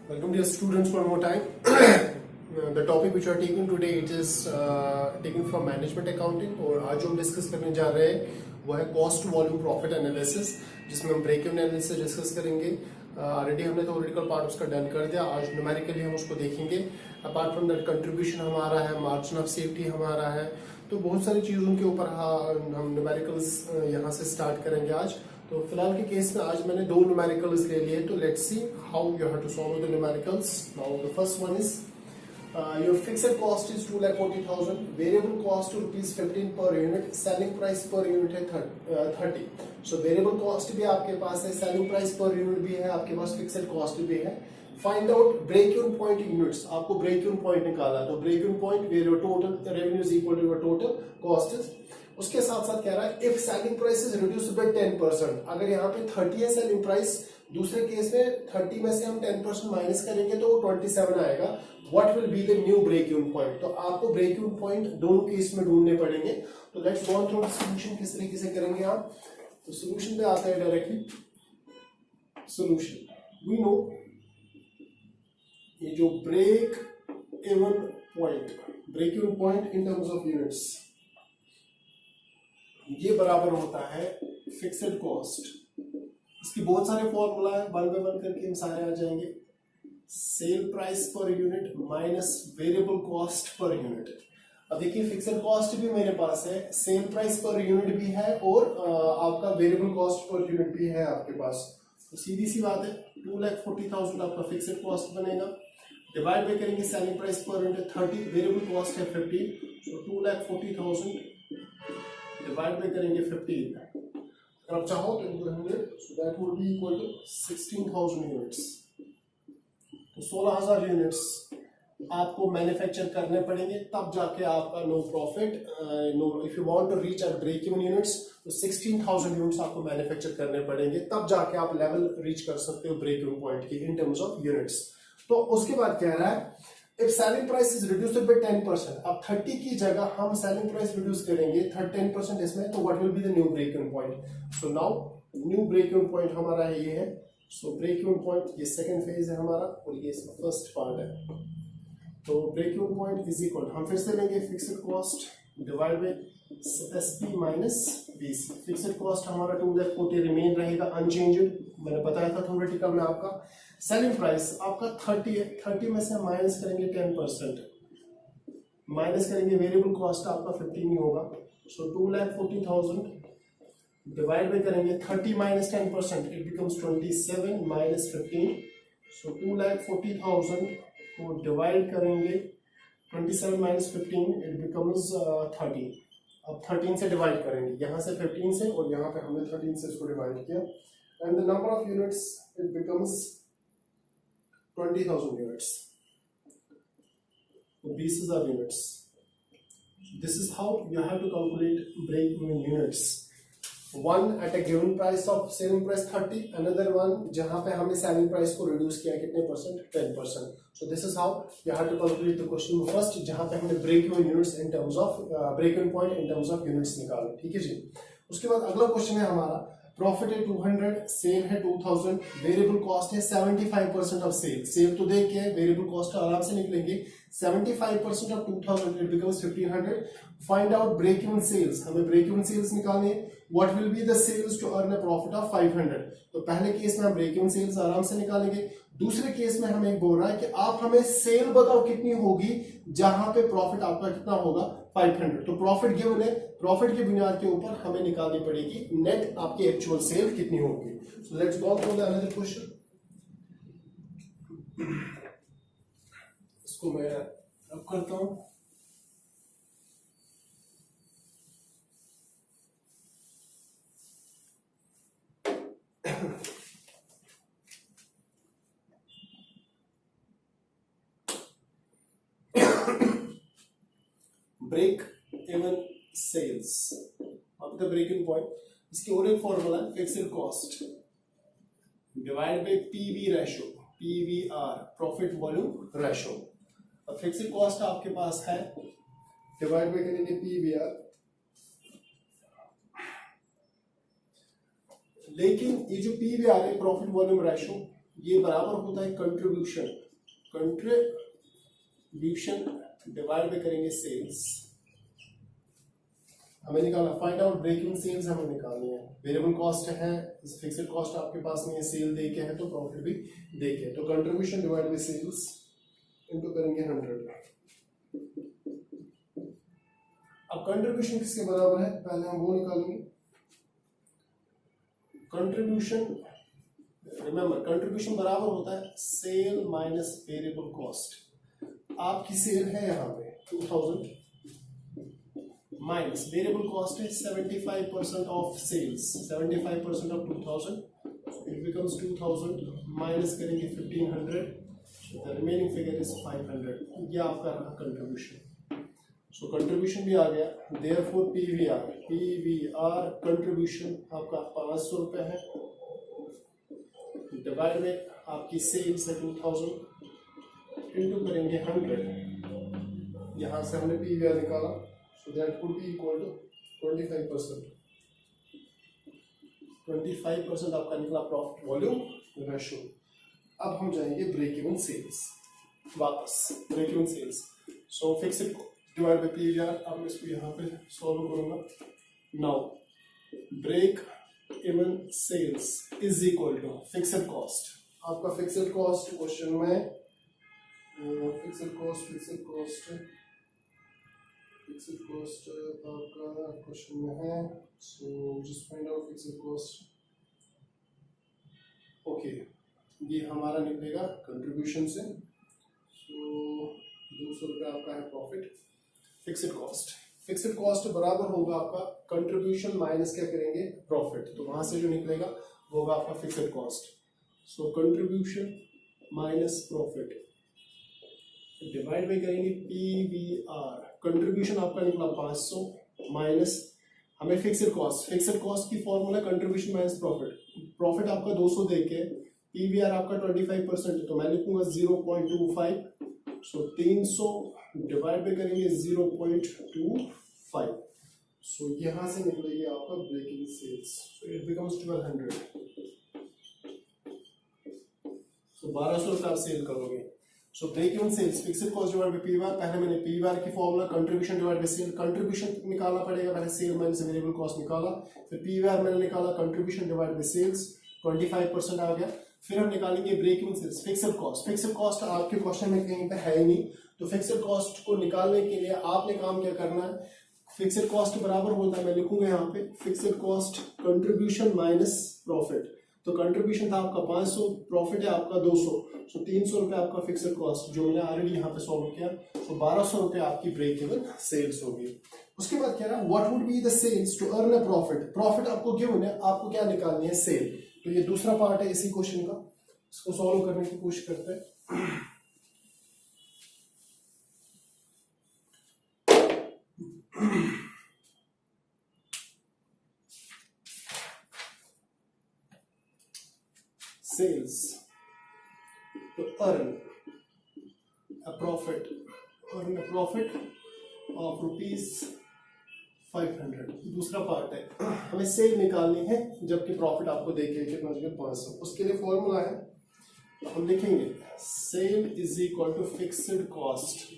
Welcome dear students one more time. The topic which we are taking today it is taken from management accounting और आज जो हम discuss करने जा रहे हैं वो है कॉस्ट वॉल्यूम प्रॉफिट एनालिसिस, जिसमें हम ब्रेक इवन एनालिसिस डिस्कस करेंगे. ऑलरेडी हमने थ्योरेटिकल पार्ट उसका डन कर दिया. आज न्यूमेरिकली हम उसको देखेंगे. अपार्ट फ्रॉम दैट कंट्रीब्यूशन हमारा है, मार्जिन ऑफ सेफ्टी हमारा है, तो बहुत सारी चीजों के ऊपर हम न्यूमेरिकल्स यहाँ से स्टार्ट करेंगे आज. तो फिलहाल के केस में आज मैंने दो न्यूमेरिकल्स ले लिए. तो let's see how you have to solve the numericals. Now the first one is your fixed cost is 2,40,000, variable cost to rupees 15 per unit, selling price per unit है 30. So variable cost भी आपके पास है, selling price per unit भी है, आपके पास fixed cost भी है. Find out break even point units. आपको break even point निकाला है, तो break even point where your total revenue is equal to your total cost is. उसके साथ साथ कह रहा है if selling price is reduced by 10%. अगर यहाँ पे 30 है selling price, दूसरे केस में 30 में से हम 10% माइनस करेंगे तो वो 27 आएगा. What will be the new break even point? तो आपको break even point दोनों केस में ढूंढने पड़ेंगे. तो let's go through the solution. किस तरीके से करेंगे आप? तो solution पे आते हैं डायरेक्टली. Solution we know ये जो break even point in terms of units, ये बराबर होता है फिक्स्ड कॉस्ट. इसकी बहुत सारे फॉर्मूला है, वन बाय वन करके हम सारे आ जाएंगे. Sale price per unit minus variable cost per unit. अब देखिए फिक्स्ड कॉस्ट भी मेरे पास है, सेल प्राइस पर यूनिट भी है और आपका वेरिएबल कॉस्ट पर यूनिट भी है आपके पास. तो सीधी सी बात है 2,40,000 आपका फिक्स्ड कॉस्ट बनेगा. डिवाइड बाय करेंगे selling price per unit 30, variable cost है 15. सो 2,40,000 डिवाइड बाय करेंगे 15. अगर आप चाहो तो 100, so that would be equal to 16,000 units. तो 16,000 यूनिट्स आपको मैन्युफैक्चर करने पड़ेंगे, तब जाके आपका no profit no. If you want to reach at break even units तो 16,000 यूनिट्स आपको मैन्युफैक्चर करने पड़ेंगे, तब जाके आप लेवल रीच कर सकते हो ब्रेक इवन पॉइंट की इन टर्म्स ऑफ यूनिट्स. तो उसके बाद कह रहा है if selling price is reduced by 10%. अब 30 की जगह हम सेलिंग प्राइस रिड्यूस करेंगे 10% इसमें, तो what will be the new break even point. So now new break even point हमारा है ये है. सो ब्रेक इवन पॉइंट ये सेकंड फेज है हमारा और ये इसका फर्स्ट पार्ट है. तो break even point is equal, हम फिर से लेंगे fixed cost divide by SP minus BC. Fixed cost हमारा 2,40,000 रिमेन रहेगा अनचेंज्ड, मैंने बताया था थ्योरेटिकल में आपका. सेलिंग प्राइस आपका 30 है, 30 में से माइनस करेंगे 10%, माइनस करेंगे वेरिएबल कॉस्ट आपका 15 ही होगा. सो 2,40,000 डिवाइड बाय करेंगे 30 माइनस 10%, इट बिकम्स 27 माइनस 15. सो 2,40,000 को डिवाइड करेंगे 27 माइनस 15, इट बिकम्स 13. अब 13 से डिवाइड करेंगे, यहाँ से 15 से और यहाँ पे हमने 13 से इसको डिवाइड किया. And the number of units it becomes 20,000 units. 20,000 units. This is how you have to calculate break-even units. One at a given price of selling price 30, another one जहाँ पे हमने selling price को reduce किया कितने percent, 10%. So this is how you have to calculate the question first, जहाँ पे हमने break-even units in terms of break-even point in terms of units निकाले. ठीक है जी. उसके बाद अगला क्वेश्चन है हमारा, प्रॉफिट है 200, सेल है 2,000, वेरिएबल कॉस्ट है 75% ऑफ सेल. सेल तो देख के वेरिएबल कॉस्ट आराम से निकलेंगे. 75% of 2,000 it becomes 1,500. Find out break even sales, हमें ब्रेक इवन सेल्स निकालने हैं. What will be the sales to earn a profit of 500. तो पहले केस में हम ब्रेक इवन सेल्स आराम से निकालेंगे. दूसरे केस में हमें बोल रहा है कि आप हमें सेल बताओ कितनी होगी जहां पे प्रॉफिट आपका कितना होगा, 500. तो प्रॉफिट गिवन है, प्रॉफिट की बुनियाद के ऊपर हमें निकालनी पड़ेगी नेट आपकी एक्चुअल सेल कितनी होगी. So let's go through the another question. इसको मैं अब करता हूं. ब्रेक इवन सेल्स, अब द ब्रेक इवन पॉइंट. इसकी और एक फॉर्मूला है fixed cost divide bye PV ratio, PVR profit volume ratio. अब फिक्स्ड कॉस्ट आपके पास है, डिवाइड बाय करेंगे पीवीआर. लेकिन ये जो पीवीआर है प्रॉफिट वॉल्यूम रेशो, ये बराबर होता है कंट्रीब्यूशन डिवाइड में करेंगे सेल्स। हमें निकालना find out break even sales हमें निकालनी है। वेरिएबल कॉस्ट है, फिक्स्ड कॉस्ट आपके पास नहीं है, सेल दे के है तो प्रॉफिट भी दे के, तो contribution divide by sales into करेंगे 100। अब कंट्रीब्यूशन किसके बराबर है, पहले हम वो निकालेंगे। कंट्रीब्यूशन, रिमेंबर कंट्रीब्यूशन बराबर होता है सेल माइनस वेरिएबल कॉस्ट। आपकी सेल है यहाँ पे 2000 माइनस वेरिएबल कॉस्ट है 75% of sales, 75% of 2000, it becomes 2000 minus करेंगे 1500, द रिमेनिंग फिगर इज 500। ये आपका रहा कंट्रीब्यूशन। सो कंट्रीब्यूशन भी आ गया, देयरफॉर पीवीआर कंट्रीब्यूशन आपका 500 रुपये है, डिवाइड में आपकी सेल्स है 2000 इंटू करेंगे 100। यहाँ से हमने पीवीआर निकाला, so that would be equal to 25%। 25% आपका निकला प्रॉफिट वॉल्यूम रेशियो। अब हम जाएंगे ब्रेक इवन सेल्स, वापस break even sales. So fixed divide by PVR, अब मैं इसको यहाँ पे सॉल्व करूंगा। Now break even sales is equal to fixed cost. आपका फिक्स्ड कॉस्ट क्वेश्चन में फिक्स्ड कॉस्ट आपका क्वेश्चन में है, so just find out fixed cost. Okay, ये हमारा निकलेगा कंट्रीब्यूशन से, सो 200 रुपये आपका है प्रॉफिट। फिक्स्ड कॉस्ट बराबर होगा आपका कंट्रीब्यूशन माइनस क्या करेंगे प्रॉफिट, तो वहां से जो निकलेगा वो होगा आपका फिक्स्ड कॉस्ट। सो कंट्रीब्यूशन माइनस प्रॉफिट डिवाइड में करेंगे पीवीआर। कंट्रीब्यूशन आपका निकला 500 माइनस हमें फिक्स्ड कॉस्ट की फॉर्मूला कंट्रीब्यूशन माइनस प्रॉफिट आपका 200 देके, पीवीआर आपका 25%, तो मैं लिखूंगा 0.25। सो 300 डिवाइड में करेंगे 0.25। सो यहां से निकलेगी आपका breaking sales, so it becomes 1200। So 1200 रुपये आप सेल करोगे। So break even sales fixed cost divide by PVR, पहले मैंने पीवीआर की formula contribution divide by sale, contribution निकालना पड़ेगा, पहले सेल माइनस वेरिएबल कॉस्ट निकाला, फिर पीवीआर मैंने निकाला, कंट्रीब्यूशन डिवाइड बाय सेल्स 25% आ गया। फिर हम निकालेंगे break even sales fixed cost आपके क्वेश्चन में कहीं पे है ही नहीं, तो फिक्स्ड कॉस्ट को निकालने के लिए आपने काम क्या करना है, फिक्स्ड कॉस्ट बराबर होता है, मैं लिखूंगा यहाँ पे fixed cost contribution minus profit. तो कंट्रीब्यूशन था आपका 500, प्रॉफिट है आपका 200, सो 300 रुपये आपका फिक्स्ड कॉस्ट जो मैंने ऑलरेडी यहाँ पे सॉल्व किया, सो 1200 रुपये आपकी ब्रेक इवन सेल्स होगी। उसके बाद क्या रहा, what would be the sales to earn a profit आपको गिवन है, आपको क्या निकालनी है सेल। तो ये दूसरा पार्ट है इसी क्वेश्चन का, इसको सॉल्व करने की कोशिश करते हैं। Sales to earn a profit of ₹500। दूसरा पार्ट है, हमें सेल निकालनी है जबकि प्रॉफिट आपको देके कितना चाहिए 500। उसके लिए फॉर्मूला है, हम लिखेंगे sale is equal to fixed cost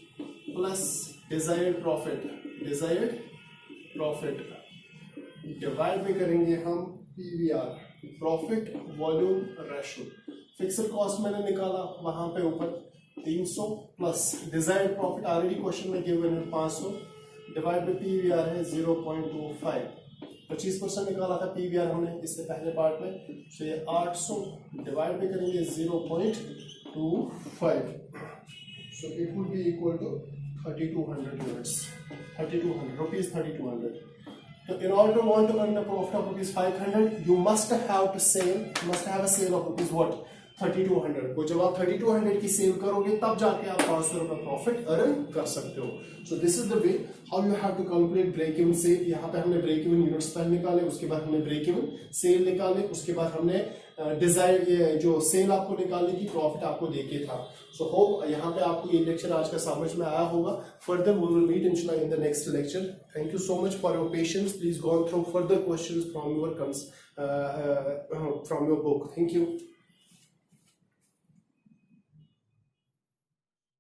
plus desired profit divide में करेंगे हम PVR, profit volume ratio. Fixed cost मैंने निकाला वहां पे ऊपर 300 plus desired profit already question में गिवन है 500 डिवाइड बाय पीवीआर है 0.25। 25% निकाला था पीवीआर हमने इससे पहले पार्ट में, तो ये 800 डिवाइड में करेंगे 0.25, so it would be equal to 3200 units, 3200। So in order to want to earn a profit of ₹500, you must have a sale of rupees what 3200। को जब आप 3200 की सेल करोगे तब जाके आप 500 रुपये प्रॉफिट अर्न कर सकते हो। So this is the way how you have to calculate break even sale. यहाँ पे हमने ब्रेक इवन यूनिट्स पहले निकाले, उसके बाद हमने ब्रेक इवन सेल निकाले, उसके बाद हमने डिजायर ये जो सेल आपको निकालने की प्रॉफिट आपको देके था। सो होप यहाँ पे आपको ये लेक्चर आज का समझ में आया होगा। फर्दर वी विल मीट इंशाल्लाह in the next lecture. Thank you so much for your patience. Please go through further questions from your book. Thank you.